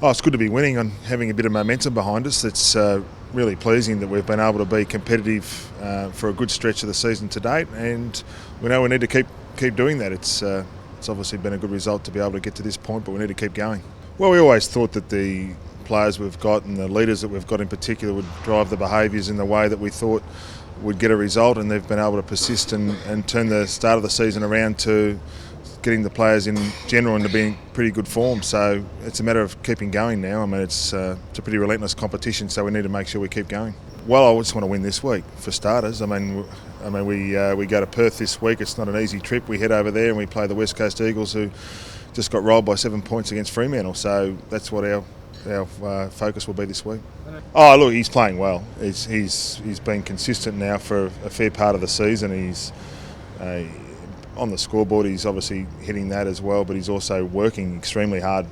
Oh, it's good to be winning and having a bit of momentum behind us. It's really pleasing that we've been able to be competitive for a good stretch of the season to date, and we know we need to keep doing that. It's obviously been a good result to be able to get to this point, but we need to keep going. Well, we always thought that the players we've got and the leaders that we've got in particular would drive the behaviours in the way that we thought would get a result, and they've been able to persist and turn the start of the season around to getting the players in general into being pretty good form. So it's a matter of keeping going now. I mean, it's a pretty relentless competition, so we need to make sure we keep going. Well, I just want to win this week for starters. I mean, we go to Perth this week. It's not an easy trip. We head over there and we play the West Coast Eagles, who just got rolled by 7 points against Fremantle. So that's what our focus will be this week. Oh, look, he's playing well. He's been consistent now for a fair part of the season. He's on the scoreboard, he's obviously hitting that as well, but he's also working extremely hard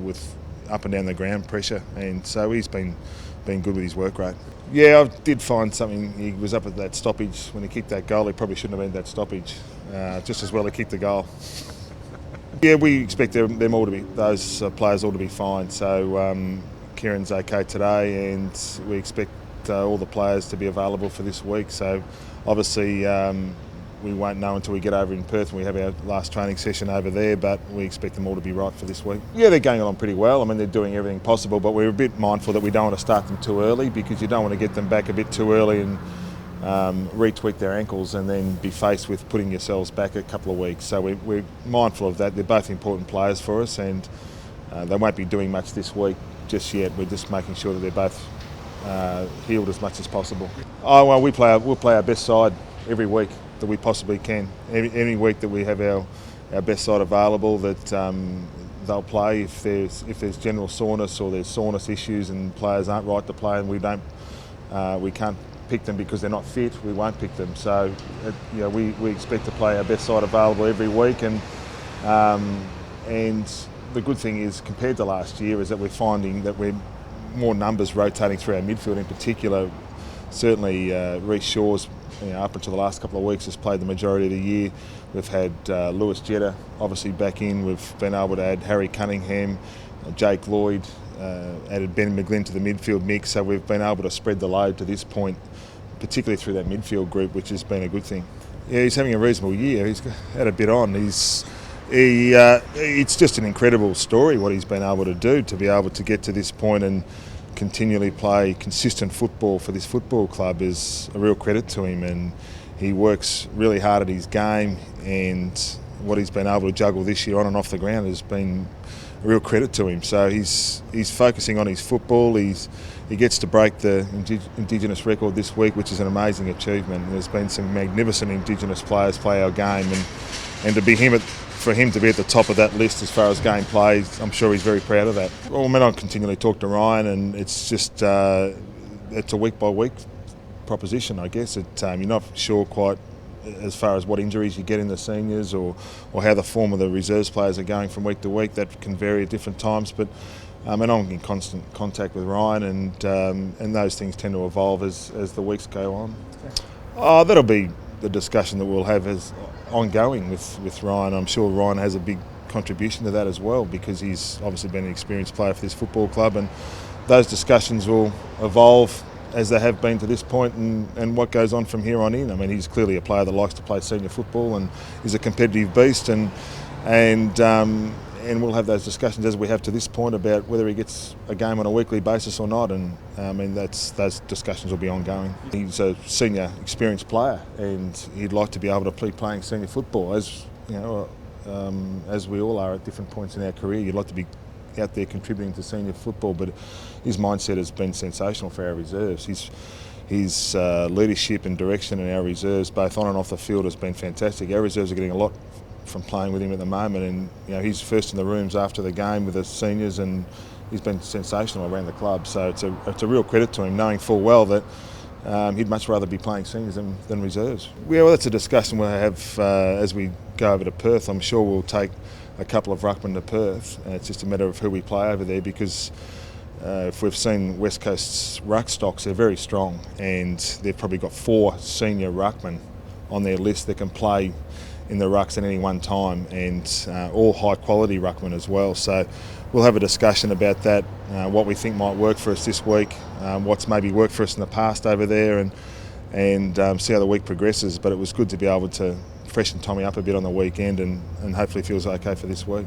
with up and down the ground pressure, and so he's been good with his work rate. Yeah, I did find something. He was up at that stoppage when he kicked that goal. He probably shouldn't have been that stoppage. Just as well he kicked the goal. Yeah, we expect them all to be, those players all to be fine. So Kieran's okay today, and we expect all the players to be available for this week. So obviously we won't know until we get over in Perth and we have our last training session over there, but we expect them all to be right for this week. Yeah, they're going along pretty well. I mean, they're doing everything possible, but we're a bit mindful that we don't want to start them too early, because you don't want to get them back a bit too early and retweak their ankles and then be faced with putting yourselves back a couple of weeks. So we're mindful of that. They're both important players for us, and they won't be doing much this week just yet. We're just making sure that they're both healed as much as possible. Oh, well, we'll play our best side every week that we possibly can. Any week that we have our best side available, that they'll play. If there's general soreness or there's soreness issues and players aren't right to play and we can't pick them because they're not fit, we won't pick them. So we expect to play our best side available every week, and the good thing is, compared to last year, is that we're finding that we're more numbers rotating through our midfield. In particular, certainly Reece Shaw's, up until the last couple of weeks, has played the majority of the year. We've had Lewis Jetta obviously back in. We've been able to add Harry Cunningham, Jake Lloyd, added Ben McGlynn to the midfield mix. So we've been able to spread the load to this point, particularly through that midfield group, which has been a good thing. Yeah, he's having a reasonable year. He's had a bit on. It's just an incredible story what he's been able to do, to be able to get to this point and continually play consistent football for this football club is a real credit to him, and he works really hard at his game, and what he's been able to juggle this year on and off the ground has been a real credit to him. So he's focusing on his football. He gets to break the Indigenous record this week, which is an amazing achievement. There's been some magnificent Indigenous players play our game, and for him to be at the top of that list as far as game plays, I'm sure he's very proud of that. Well, I mean, I continually talk to Ryan, and it's just it's a week by week proposition, I guess. You're not sure quite as far as what injuries you get in the seniors or how the form of the reserves players are going from week to week. That can vary at different times, but I'm in constant contact with Ryan, and those things tend to evolve as the weeks go on. Oh, that'll be the discussion that we'll have as ongoing with Ryan. I'm sure Ryan has a big contribution to that as well, because he's obviously been an experienced player for this football club, and those discussions will evolve as they have been to this point, and what goes on from here on in. I mean, he's clearly a player that likes to play senior football and is a competitive beast, and we'll have those discussions as we have to this point about whether he gets a game on a weekly basis or not, and I mean, those discussions will be ongoing. He's a senior experienced player, and he'd like to be able to be playing senior football, as we all are at different points in our career. You'd like to be out there contributing to senior football, but his mindset has been sensational for our reserves. His leadership and direction in our reserves, both on and off the field, has been fantastic. Our reserves are getting a lot from playing with him at the moment, and he's first in the rooms after the game with the seniors, and he's been sensational around the club. So it's a real credit to him, knowing full well that he'd much rather be playing seniors than reserves. Yeah, well, that's a discussion we'll have as we go over to Perth. I'm sure we'll take a couple of ruckmen to Perth. It's just a matter of who we play over there, because if we've seen West Coast's ruck stocks, they're very strong, and they've probably got 4 senior ruckmen on their list that can play in the rucks at any one time, and all high quality ruckmen as well. So we'll have a discussion about that, what we think might work for us this week, what's maybe worked for us in the past over there, and see how the week progresses. But it was good to be able to freshen Tommy up a bit on the weekend, and hopefully feels okay for this week.